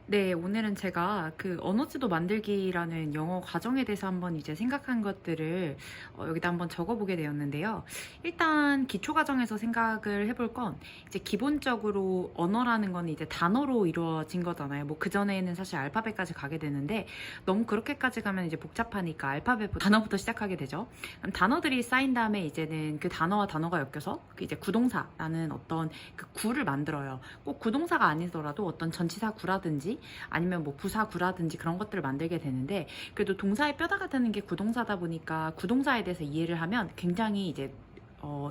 네, 오늘은 제가 그 언어지도 만들기라는 영어 과정에 대해서 한번 이제 생각한 것들을 여기다 한번 적어보게 되었는데요. 일단 기초 과정에서 생각을 해볼 건 이제 기본적으로 언어라는 건 이제 단어로 이루어진 거잖아요. 뭐 그전에는 사실 알파벳까지 가게 되는데 너무 그렇게까지 가면 이제 복잡하니까 단어부터 시작하게 되죠. 그럼 단어들이 쌓인 다음에 이제는 그 단어와 단어가 엮여서 그 이제 구동사라는 어떤 그 구를 만들어요. 꼭 구동사가 아니더라도 어떤 전치사 구라든지 아니면 뭐 부사 구라든지 그런 것들을 만들게 되는데, 그래도 동사의 뼈다가 되는 게 구동사다 보니까 구동사에 대해서 이해를 하면 굉장히 이제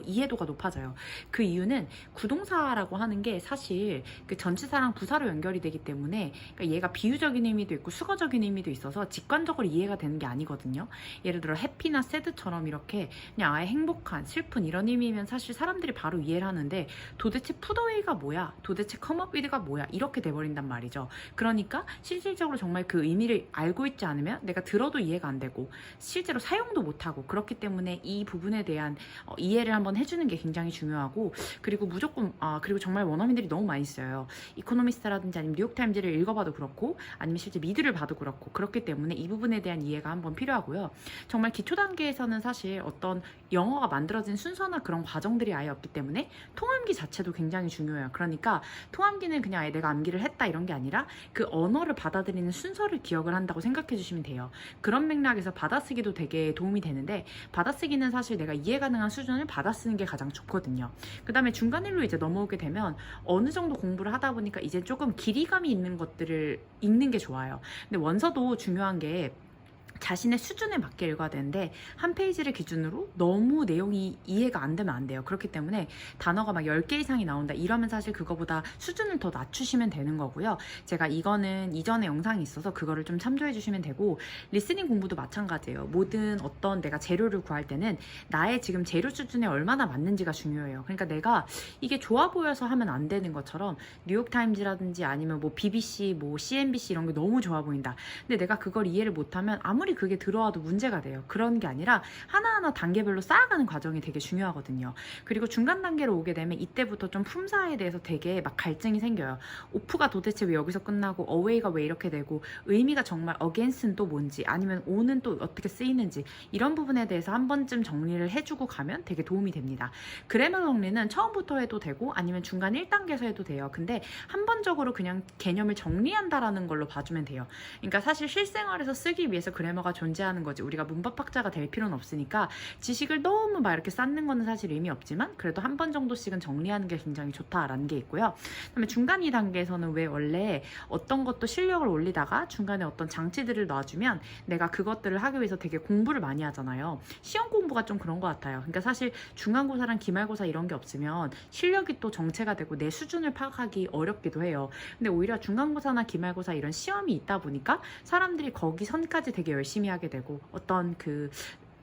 이해도가 높아져요. 그 이유는 구동사라고 하는 게 사실 그 전치사랑 부사로 연결이 되기 때문에, 그러니까 얘가 비유적인 의미도 있고 수거적인 의미도 있어서 직관적으로 이해가 되는 게 아니거든요. 예를 들어 해피나 새드처럼 이렇게 그냥 아예 행복한, 슬픈 이런 의미면 사실 사람들이 바로 이해를 하는데, 도대체 푸더웨이가 뭐야? 도대체 컴업위드가 뭐야? 이렇게 돼버린단 말이죠. 그러니까 실질적으로 정말 그 의미를 알고 있지 않으면 내가 들어도 이해가 안 되고 실제로 사용도 못하고, 그렇기 때문에 이 부분에 대한 이해를 한번 해주는 게 굉장히 중요하고, 그리고 무조건 그리고 정말 원어민들이 너무 많이 써요. 이코노미스트라든지 아니면 뉴욕타임즈를 읽어봐도 그렇고 아니면 실제 미드를 봐도 그렇고, 그렇기 때문에 이 부분에 대한 이해가 한번 필요하고요. 정말 기초 단계에서는 사실 어떤 영어가 만들어진 순서나 그런 과정들이 아예 없기 때문에 통암기 자체도 굉장히 중요해요. 그러니까 통암기는 그냥 아예 내가 암기를 했다 이런 게 아니라 그 언어를 받아들이는 순서를 기억을 한다고 생각해 주시면 돼요. 그런 맥락에서 받아쓰기도 되게 도움이 되는데, 받아쓰기는 사실 내가 이해 가능한 수준을 받아쓰는 게 가장 좋거든요. 그 다음에 중간일로 이제 넘어오게 되면 어느 정도 공부를 하다 보니까 이제 조금 길이감이 있는 것들을 읽는 게 좋아요. 근데 원서도 중요한 게 자신의 수준에 맞게 읽어야 되는데, 한 페이지를 기준으로 너무 내용이 이해가 안 되면 안 돼요. 그렇기 때문에 단어가 막 10개 이상이 나온다 이러면 사실 그거보다 수준을 더 낮추시면 되는 거고요. 제가 이거는 이전에 영상이 있어서 그거를 좀 참조해 주시면 되고, 리스닝 공부도 마찬가지예요. 모든 어떤 내가 재료를 구할 때는 나의 지금 재료 수준에 얼마나 맞는지가 중요해요. 그러니까 내가 이게 좋아 보여서 하면 안 되는 것처럼, 뉴욕타임즈라든지 아니면 뭐 BBC, 뭐 CNBC 이런 게 너무 좋아 보인다. 근데 내가 그걸 이해를 못하면 아무리 그게 들어와도 문제가 돼요. 그런 게 아니라 하나하나 단계별로 쌓아가는 과정이 되게 중요하거든요. 그리고 중간 단계로 오게 되면 이때부터 좀 품사에 대해서 되게 막 갈증이 생겨요. 오프가 도대체 왜 여기서 끝나고 어웨이가 왜 이렇게 되고, 의미가 정말 against는 또 뭔지, 아니면 on은 또 어떻게 쓰이는지, 이런 부분에 대해서 한 번쯤 정리를 해주고 가면 되게 도움이 됩니다. 그래머 정리는 처음부터 해도 되고 아니면 중간 1단계에서 해도 돼요. 근데 한 번적으로 그냥 개념을 정리한다라는 걸로 봐주면 돼요. 그러니까 사실 실생활에서 쓰기 위해서 그래머가 존재하는 거지, 우리가 문법학자가 될 필요는 없으니까 지식을 너무 막 이렇게 쌓는 거는 사실 의미 없지만, 그래도 한 번 정도씩은 정리하는 게 굉장히 좋다라는 게 있고요. 그다음에 중간 2단계에서는 왜 원래 어떤 것도 실력을 올리다가 중간에 어떤 장치들을 놔주면 내가 그것들을 하기 위해서 되게 공부를 많이 하잖아요. 시험 공부가 좀 그런 것 같아요. 그러니까 사실 중간고사랑 기말고사 이런 게 없으면 실력이 또 정체가 되고 내 수준을 파악하기 어렵기도 해요. 근데 오히려 중간고사나 기말고사 이런 시험이 있다 보니까 사람들이 거기 선까지 되게 열심히 하게 되고, 어떤 그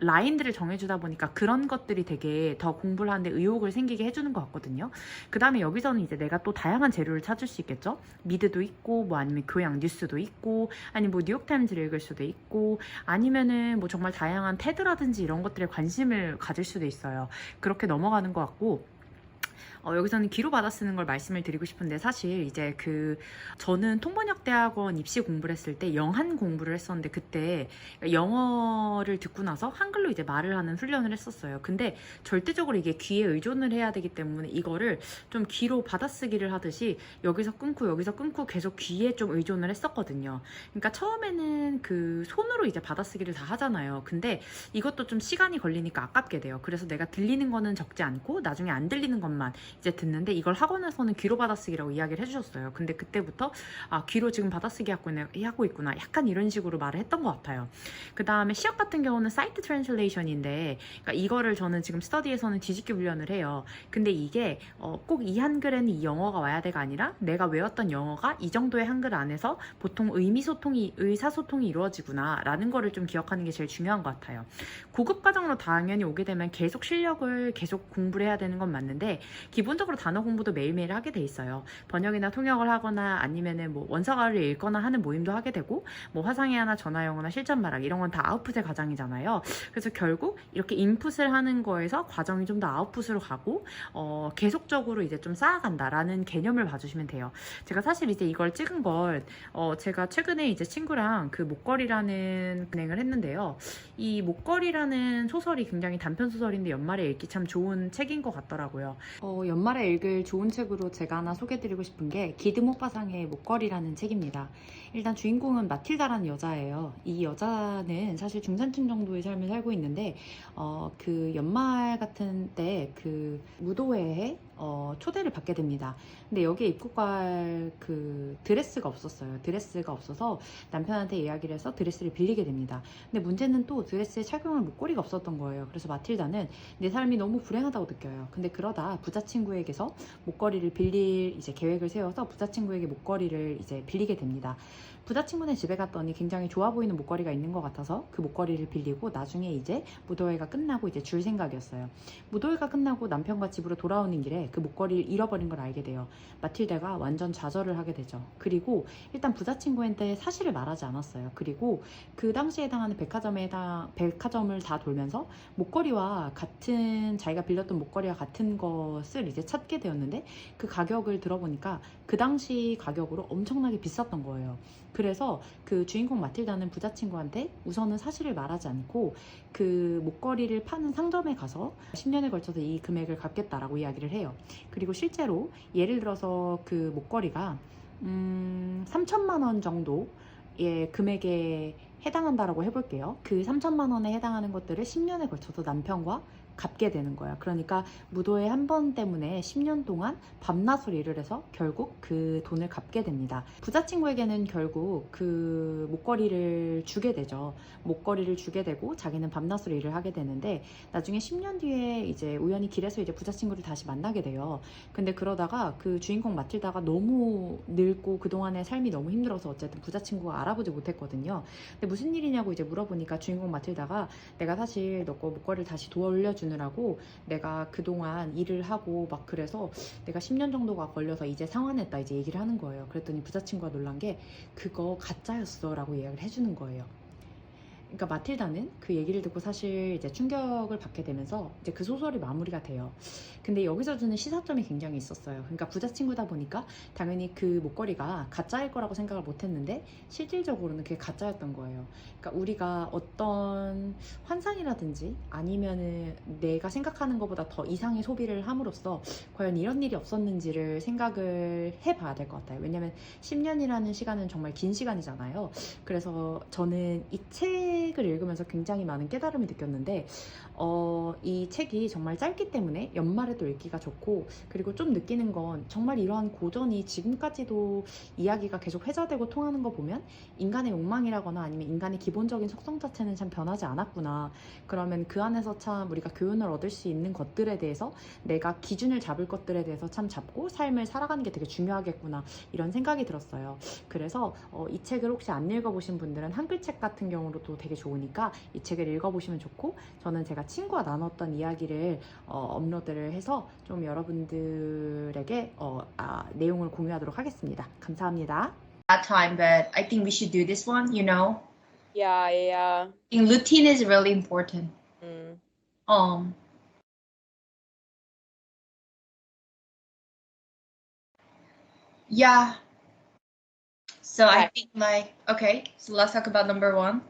라인들을 정해주다 보니까 그런 것들이 되게 더 공부를 하는데 의욕을 생기게 해주는 것 같거든요. 그 다음에 여기서는 이제 내가 또 다양한 재료를 찾을 수 있겠죠. 미드도 있고, 뭐 아니면 교양 뉴스도 있고, 아니면 뭐 뉴욕타임즈를 읽을 수도 있고, 아니면은 뭐 정말 다양한 테드라든지 이런 것들에 관심을 가질 수도 있어요. 그렇게 넘어가는 것 같고, 여기서는 귀로 받아 쓰는 걸 말씀을 드리고 싶은데, 사실 이제 저는 통번역대학원 입시 공부를 했을 때 영한 공부를 했었는데, 그때 영어를 듣고 나서 한글로 이제 말을 하는 훈련을 했었어요. 근데 절대적으로 이게 귀에 의존을 해야 되기 때문에 이거를 좀 귀로 받아쓰기를 하듯이 여기서 끊고 계속 귀에 좀 의존을 했었거든요. 그러니까 처음에는 그 손으로 이제 받아쓰기를 다 하잖아요. 근데 이것도 좀 시간이 걸리니까 아깝게 돼요. 그래서 내가 들리는 거는 적지 않고 나중에 안 들리는 것만 이제 듣는데, 이걸 하고 나서는 귀로 받아쓰기라고 이야기를 해주셨어요. 근데 그때부터 귀로 지금 받아쓰기 하고 있구나, 약간 이런 식으로 말을 했던 것 같아요. 그 다음에 시역 같은 경우는 사이트 트랜슬레이션인데, 그러니까 이거를 저는 지금 스터디에서는 뒤집기 훈련을 해요. 근데 이게 꼭 이 한글에는 이 영어가 와야 돼가 아니라, 내가 외웠던 영어가 이 정도의 한글 안에서 보통 의사소통이 이루어지구나 라는 거를 좀 기억하는 게 제일 중요한 것 같아요. 고급 과정으로 당연히 오게 되면 계속 실력을 계속 공부를 해야 되는 건 맞는데, 기본적으로 단어 공부도 매일매일 하게 돼 있어요. 번역이나 통역을 하거나 아니면은 뭐 원서를 읽거나 하는 모임도 하게 되고, 뭐 화상회 하나, 전화 영어나 실전 말하기 이런 건 다 아웃풋의 과정이잖아요. 그래서 결국 이렇게 인풋을 하는 거에서 과정이 좀 더 아웃풋으로 가고 계속적으로 이제 좀 쌓아간다라는 개념을 봐주시면 돼요. 제가 사실 이제 이걸 찍은 걸 제가 최근에 이제 친구랑 그 목걸이라는 진행을 했는데요. 이 목걸이라는 소설이 굉장히 단편 소설인데 연말에 읽기 참 좋은 책인 것 같더라고요. 연말에 읽을 좋은 책으로 제가 하나 소개해드리고 싶은 게 기드모파상의 목걸이라는 책입니다. 일단 주인공은 마틸다라는 여자예요. 이 여자는 사실 중산층 정도의 삶을 살고 있는데 그 연말 같은 때 그 무도회에 초대를 받게 됩니다. 근데 여기에 입고 갈 그 드레스가 없었어요. 드레스가 없어서 남편한테 이야기를 해서 드레스를 빌리게 됩니다. 근데 문제는 또 드레스에 착용할 목걸이가 없었던 거예요. 그래서 마틸다는 내 삶이 너무 불행하다고 느껴요. 근데 그러다 부자친구에게서 목걸이를 빌릴 이제 계획을 세워서 부자친구에게 목걸이를 이제 빌리게 됩니다. 부자친구네 집에 갔더니 굉장히 좋아 보이는 목걸이가 있는 것 같아서 그 목걸이를 빌리고 나중에 이제 무도회가 끝나고 이제 줄 생각이었어요. 무도회가 끝나고 남편과 집으로 돌아오는 길에 그 목걸이를 잃어버린 걸 알게 돼요. 마틸다가 완전 좌절을 하게 되죠. 그리고 일단 부자친구한테 사실을 말하지 않았어요. 그리고 그 당시에 해당하는 백화점을 다 돌면서 목걸이와 같은 자기가 빌렸던 목걸이와 같은 것을 이제 찾게 되었는데 그 가격을 들어보니까 그 당시 가격으로 엄청나게 비쌌던 거예요. 그래서 그 주인공 마틸다는 부자친구한테 우선은 사실을 말하지 않고 그 목걸이를 파는 상점에 가서 10년에 걸쳐서 이 금액을 갚겠다라고 이야기를 해요. 그리고 실제로 예를 들어서 그 목걸이가 3천만 원 정도의 금액에 해당한다라고 해볼게요. 그 3천만 원에 해당하는 것들을 10년에 걸쳐서 남편과 갚게 되는 거야. 그러니까 무도회 한 번 때문에 10년 동안 밤낮으로 일을 해서 결국 그 돈을 갚게 됩니다. 부자친구에게는 결국 그 목걸이를 주게 되죠. 목걸이를 주게 되고 자기는 밤낮으로 일을 하게 되는데 나중에 10년 뒤에 이제 우연히 길에서 이제 부자친구를 다시 만나게 돼요. 근데 그러다가 그 주인공 마틸다가 너무 늙고 그동안의 삶이 너무 힘들어서 어쨌든 부자친구가 알아보지 못했거든요. 근데 무슨 일이냐고 이제 물어보니까 주인공 마틸다가 내가 사실 너 거 목걸이를 다시 돌려주느라고 내가 그동안 일을 하고 막 그래서 내가 10년 정도가 걸려서 이제 상환했다 이제 얘기를 하는 거예요. 그랬더니 부자친구가 놀란 게 그거 가짜였어 라고 이야기를 해주는 거예요. 그러니까 마틸다는 그 얘기를 듣고 사실 이제 충격을 받게 되면서 이제 그 소설이 마무리가 돼요. 근데 여기서 주는 시사점이 굉장히 있었어요. 그러니까 부자친구다 보니까 당연히 그 목걸이가 가짜일 거라고 생각을 못했는데 실질적으로는 그게 가짜였던 거예요. 그러니까 우리가 어떤 환상이라든지 아니면은 내가 생각하는 것보다 더 이상의 소비를 함으로써 과연 이런 일이 없었는지를 생각을 해봐야 될 것 같아요. 왜냐면 10년이라는 시간은 정말 긴 시간이잖아요. 그래서 저는 이 책을 읽으면서 굉장히 많은 깨달음을 느꼈는데 이 책이 정말 짧기 때문에 연말에도 읽기가 좋고, 그리고 좀 느끼는 건 정말 이러한 고전이 지금까지도 이야기가 계속 회자되고 통하는 거 보면 인간의 욕망이라거나 아니면 인간의 기본적인 속성 자체는 참 변하지 않았구나. 그러면 그 안에서 참 우리가 교훈을 얻을 수 있는 것들에 대해서 내가 기준을 잡을 것들에 대해서 참 잡고 삶을 살아가는 게 되게 중요하겠구나 이런 생각이 들었어요. 그래서 이 책을 혹시 안 읽어보신 분들은 한글책 같은 경우로도 되게 좋으니까 이 책을 읽어보시면 좋고, 저는 제가 친구와 나눴던 이야기를 업로드를 해서 좀 여러분들에게 내용을 공유하도록 하겠습니다. 감사합니다. That time, but I think we should do this one, you know? Yeah. I think routine is really important. Yeah. So I think okay, so let's talk about number one.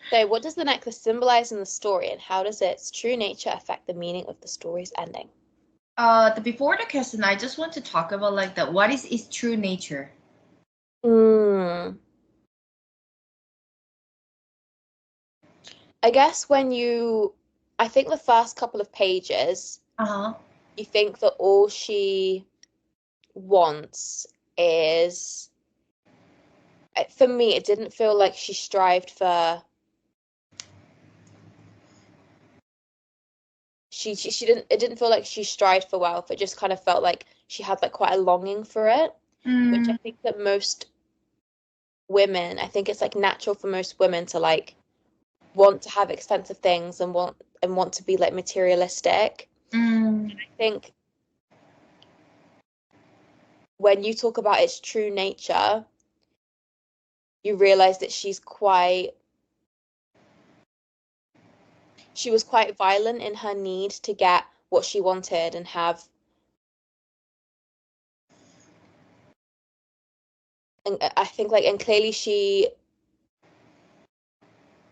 So what does the necklace symbolize in the story, and how does its true nature affect the meaning of the story's ending? Before the question, I just want to talk about what is its true nature? I guess I think the first couple of pages, you think that all she wants is, for me, it didn't feel like she strived for. It didn't feel like she strived for wealth. It just kind of felt like she had quite a longing for it, which I think that most women, I think it's natural for most women to want to have expensive things and want and want to be like materialistic. And I think when you talk about its true nature, you realize that she was quite violent in her need to get what she wanted and have, and I think like, and clearly she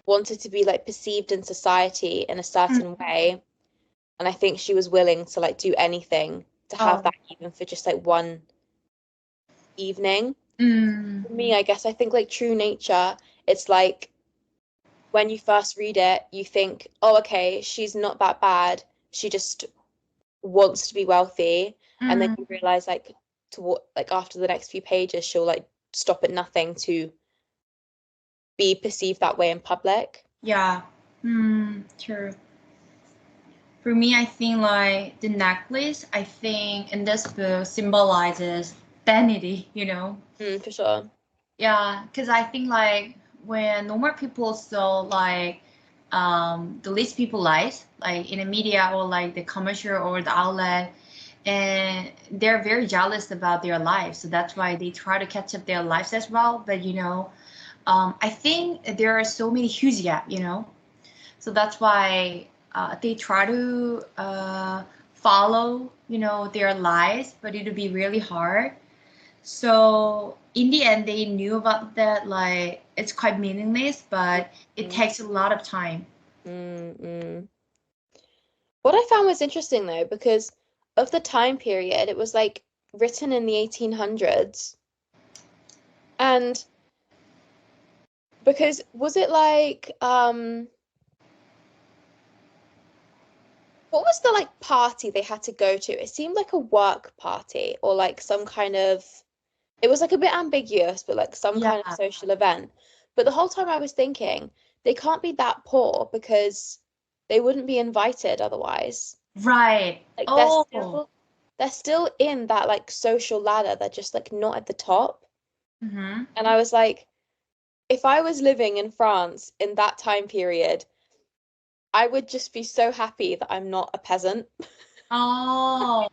wanted to be like perceived in society in a certain way, and I think she was willing to like do anything to have that, even for just like one evening. For me, I guess I think like true nature, it's like when you first read it, you think, oh, okay, she's not that bad, she just wants to be wealthy, and then you realize like after the next few pages, she'll like stop at nothing to be perceived that way in public. Yeah, true. For me, I think like the necklace, I think in this book symbolizes vanity, you know? For sure. Yeah, because I think like when normal people saw like the least people lives, like in the media or like the commercial or the outlet, and they're very jealous about their lives. So that's why they try to catch up their lives as well. But you know, I think there are so many huge gaps, you know? So that's why they try to follow, you know, their lives, but it'll be really hard. So in the end, they knew about that, like it's quite meaningless, but it takes a lot of time. What I found was interesting though, because of the time period, it was like written in the 1800s. And because was it like what was the like party they had to go to? It seemed like a work party or like some kind of, it was like a bit ambiguous, but like some kind of social event. But the whole time I was thinking, they can't be that poor because they wouldn't be invited otherwise. Right. Like they're still in that like social ladder. They're just like not at the top. And I was like, if I was living in France in that time period, I would just be so happy that I'm not a peasant. Oh,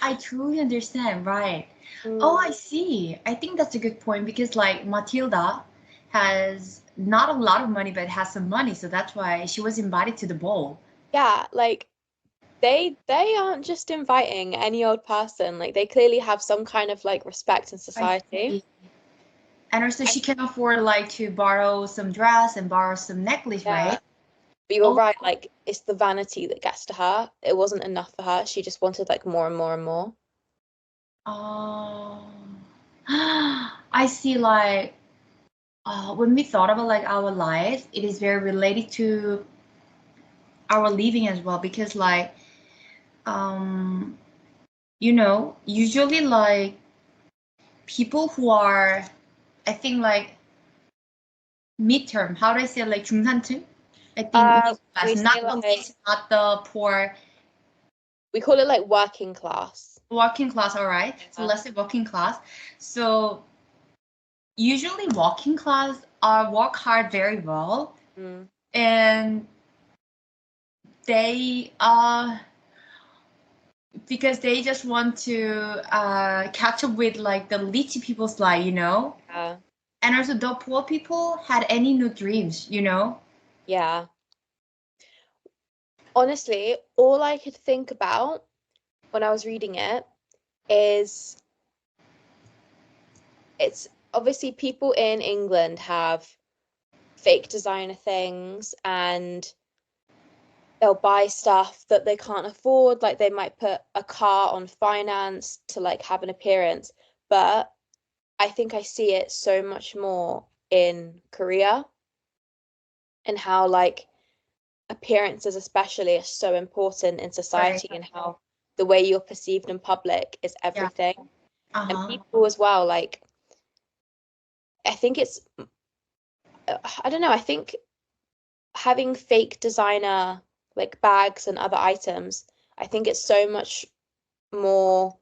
I truly understand. Right. Oh, I see. I think that's a good point because like Matilda has not a lot of money, but has some money. So that's why she was invited to the ball. Yeah, like they aren't just inviting any old person. Like they clearly have some kind of like respect in society. And also she can afford like to borrow some dress and borrow some necklace, right? But you're right, like it's the vanity that gets to her. It wasn't enough for her. She just wanted like more and more and more. Oh, I see. Like when we thought about like our life, it is very related to our living as well, because like you know, usually like people who are, I think like midterm, how do I say, like 중산층? I think not the rich, not the poor. We call it like working class. Working class, all right. So let's say working class. So usually working class work hard very well, and they because they just want to catch up with like the rich people's life, you know. And also the poor people had any new dreams, you know. Yeah. Honestly, all I could think about when I was reading it is it's obviously people in England have fake designer things and they'll buy stuff that they can't afford. Like they might put a car on finance to like have an appearance. But I think I see it so much more in Korea and how like appearances especially are so important in society, and how the way you're perceived in public is everything. And people as well, like I think it's, I don't know, I think having fake designer like bags and other items, I think it's so much more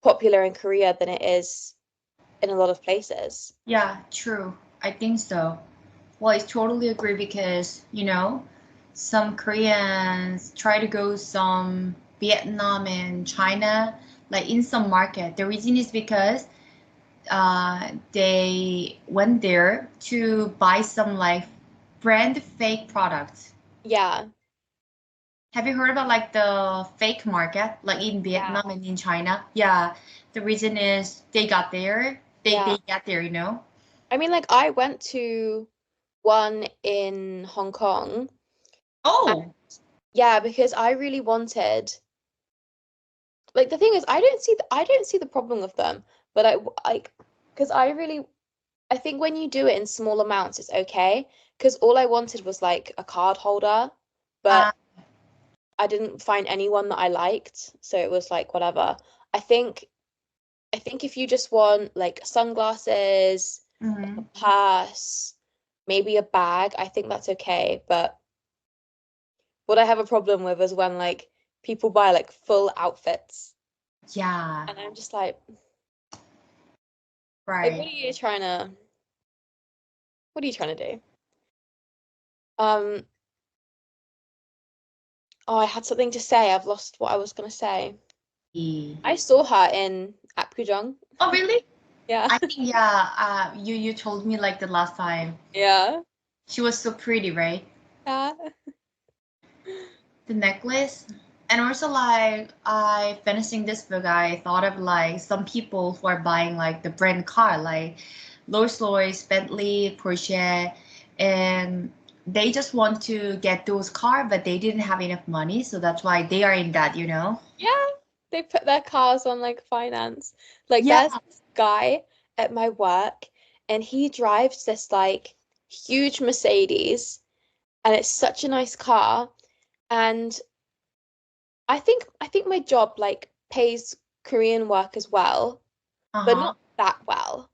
popular in Korea than it is in a lot of places. Yeah, true. I think so. Well, I totally agree because, you know, some Koreans try to go some Vietnam and China, like in some market. The reason is because they went there to buy some like brand fake products. Yeah. Have you heard about like the fake market, like in Vietnam and in China? Yeah. The reason is they got there. They got there, you know? I mean, like, I went to one in Hong Kong. Oh. Yeah, because I really wanted, like, the thing is, I don't see the problem with them, but because I think when you do it in small amounts, it's okay. Because all I wanted was like a card holder, but I didn't find anyone that I liked, so it was like whatever. I think if you just want like sunglasses, a purse, maybe a bag, I think that's okay. But what I have a problem with is when like people buy like full outfits. Yeah. And I'm just like, right. Like, what are you trying to do? Oh, I had something to say. I've lost what I was gonna say. I saw her in Apgujeong. Oh, really? Yeah. I think you told me like the last time. Yeah. She was so pretty, right? Yeah. The necklace. And also like I finishing this book, I thought of like some people who are buying like the brand car, like Rolls-Royce, Bentley, Porsche, and they just want to get those cars, but they didn't have enough money, so that's why they are in that, you know? Yeah. They put their cars on like finance. Like Yeah. there's this guy at my work and he drives this like huge Mercedes and it's such a nice car. And I think my job like pays Korean work as well, but not that well.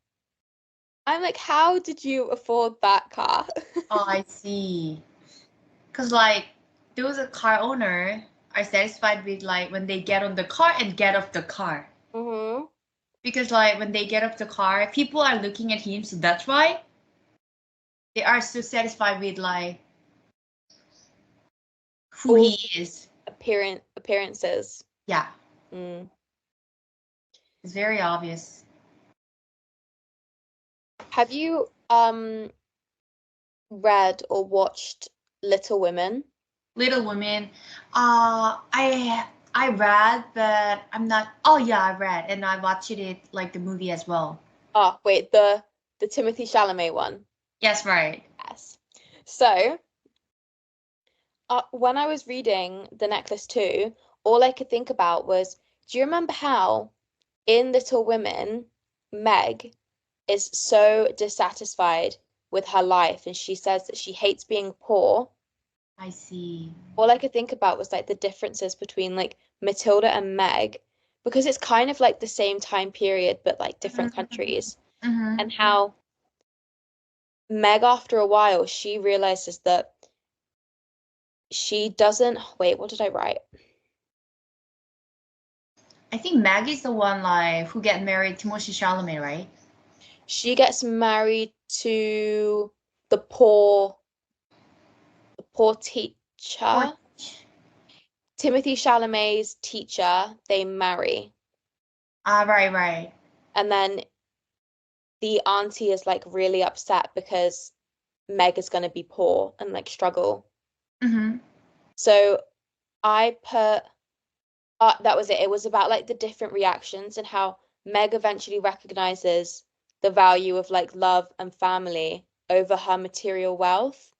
I'm like, how did you afford that car? Oh, I see. Because like those car owner are satisfied with like when they get on the car and get off the car. Mm-hmm. Because like when they get off the car, people are looking at him, so that's why they are so satisfied with like who he is. Appearances. Yeah. Mm. It's very obvious. Have you read or watched Little Women? Little Women. I read, but I'm not. Oh yeah, I read and I watched it like the movie as well. Oh wait, the Timothée Chalamet one. Yes, right. Yes. So when I was reading The Necklace 2, all I could think about was, do you remember how in Little Women, Meg is so dissatisfied with her life and she says that she hates being poor? I see. All I could think about was like the differences between like Matilda and Meg, because it's kind of like the same time period but like different countries, and how Meg after a while she realizes that she doesn't wait, what did I write? I think Maggie's the one like who get married to Timothée Chalamet, right? She gets married to the poor teacher. Timothée Chalamet's teacher, they marry. Right. And then the auntie is like really upset because Meg is going to be poor and like struggle. So I put, that was it. It was about like the different reactions and how Meg eventually recognizes the value of like love and family over her material wealth.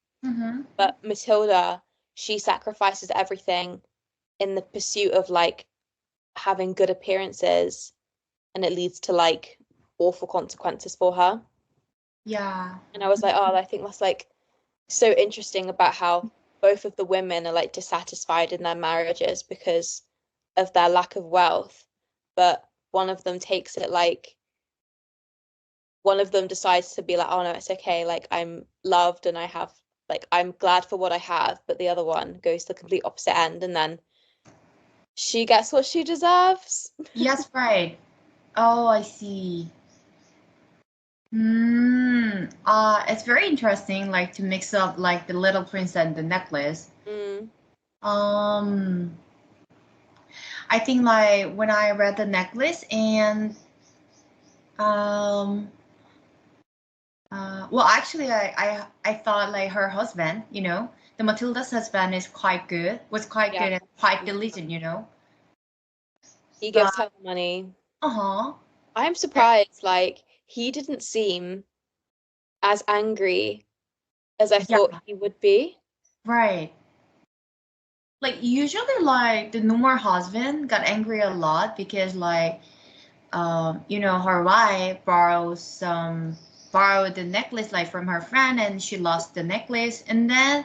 But Matilda, she sacrifices everything in the pursuit of like having good appearances, and it leads to like awful consequences for her. Yeah. And I was like, oh, I think that's like so interesting about how both of the women are like dissatisfied in their marriages because of their lack of wealth, but one of them takes it like, one of them decides to be like, oh no, it's okay, like I'm loved and I have like, I'm glad for what I have, but the other one goes the complete opposite end and then she gets what she deserves. Yes, right. Oh, I see. It's very interesting, like to mix up like the Little Prince and the Necklace. I think like when I read the necklace and well, actually, I thought like her husband, you know, the Matilda's husband is quite good, was quite good and quite diligent, you know. He gives her the money. I'm surprised, like, he didn't seem as angry as I thought he would be. Right. Like, usually, like, the normal husband got angry a lot because, like, you know, her wife borrowed the necklace, like, from her friend, and she lost the necklace, and then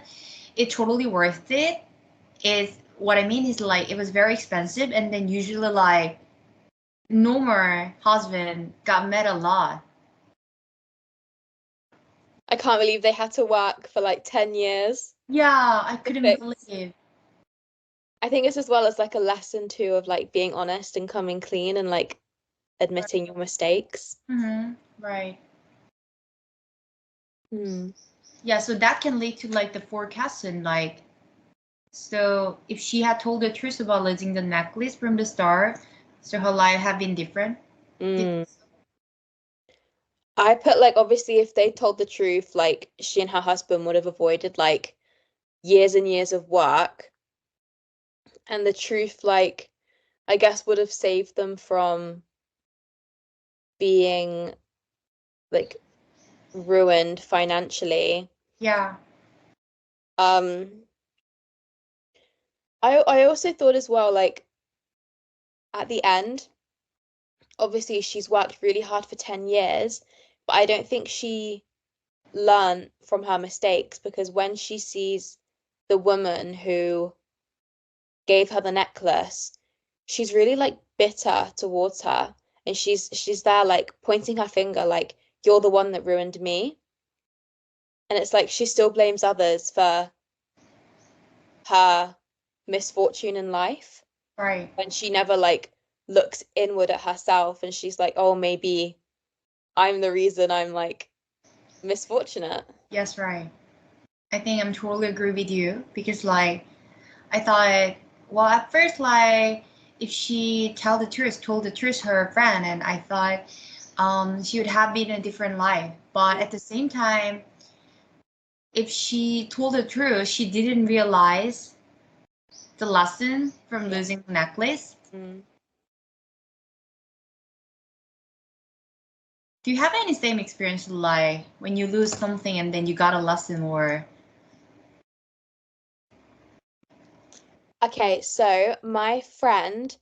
it totally worth it. Is what I mean is, like, it was very expensive, and then usually, like, normal husband got mad a lot. I can't believe they had to work for like 10 years. Yeah, I couldn't believe. I think it's as well as like a lesson too of like being honest and coming clean and like admitting your mistakes. Right. Yeah, so that can lead to like the forecasting, like, so if she had told the truth about losing the necklace from the start, so her life had been different. I put like, obviously if they told the truth, like she and her husband would have avoided like years and years of work, and the truth, like, I guess would have saved them from being like ruined financially. Yeah. I also thought as well, like, at the end, obviously she's worked really hard for 10 years, but I don't think she learned from her mistakes, because when she sees the woman who gave her the necklace, she's really like bitter towards her, and she's there like pointing her finger like, you're the one that ruined me. And it's like she still blames others for her misfortune in life. Right. And she never like looks inward at herself and she's like, oh, maybe I'm the reason I'm like misfortunate. Yes, right. I think I'm totally agree with you, because like I thought, well, at first, like, if she told the truth to her friend, and I thought she would have been a different life. But at the same time, if she told the truth, she didn't realize the lesson from losing the necklace. Do you have any same experience, like when you lose something and then you got a lesson, or? Okay, so my friend